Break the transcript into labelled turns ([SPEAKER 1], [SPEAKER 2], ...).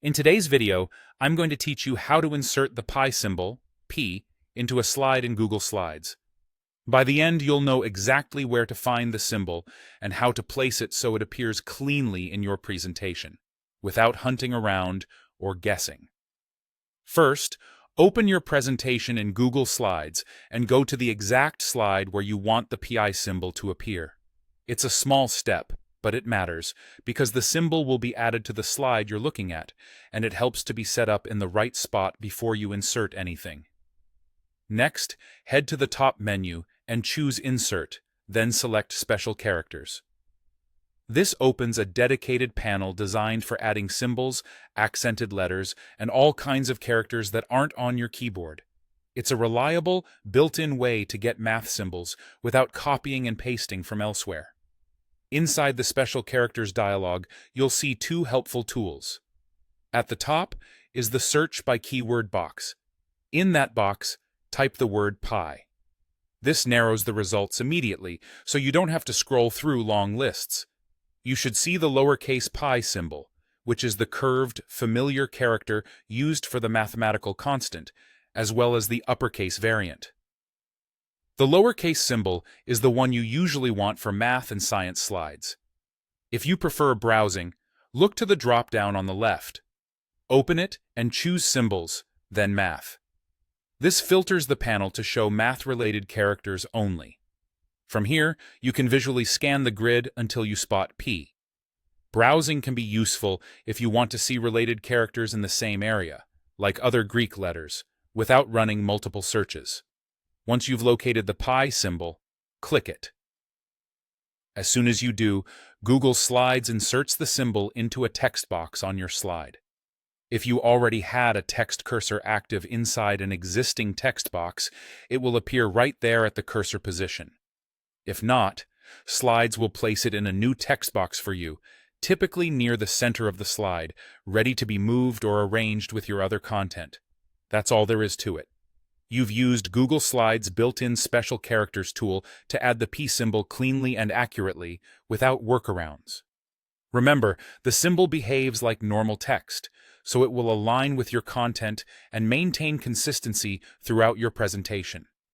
[SPEAKER 1] In today's video, I'm going to teach you how to insert the pi symbol, P, into a slide in Google Slides. By the end, you'll know exactly where to find the symbol and how to place it so it appears cleanly in your presentation, without hunting around or guessing. First, open your presentation in Google Slides and go to the exact slide where you want the pi symbol to appear. It's a small step, but it matters, because the symbol will be added to the slide you're looking at, and it helps to be set up in the right spot before you insert anything. Next, head to the top menu and choose Insert, then select Special Characters. This opens a dedicated panel designed for adding symbols, accented letters, and all kinds of characters that aren't on your keyboard. It's a reliable, built-in way to get math symbols without copying and pasting from elsewhere. Inside the Special Characters dialog, you'll see two helpful tools. At the top is the Search by Keyword box. In that box, type the word pi. This narrows the results immediately, so you don't have to scroll through long lists. You should see the lowercase pi symbol, which is the curved, familiar character used for the mathematical constant, as well as the uppercase variant. The lowercase symbol is the one you usually want for math and science slides. If you prefer browsing, look to the drop-down on the left. Open it and choose Symbols, then Math. This filters the panel to show math-related characters only. From here, you can visually scan the grid until you spot P. Browsing can be useful if you want to see related characters in the same area, like other Greek letters, without running multiple searches. Once you've located the pi symbol, click it. As soon as you do, Google Slides inserts the symbol into a text box on your slide. If you already had a text cursor active inside an existing text box, it will appear right there at the cursor position. If not, Slides will place it in a new text box for you, typically near the center of the slide, ready to be moved or arranged with your other content. That's all there is to it. You've used Google Slides' built-in Special Characters tool to add the P symbol cleanly and accurately, without workarounds. Remember, the symbol behaves like normal text, so it will align with your content and maintain consistency throughout your presentation.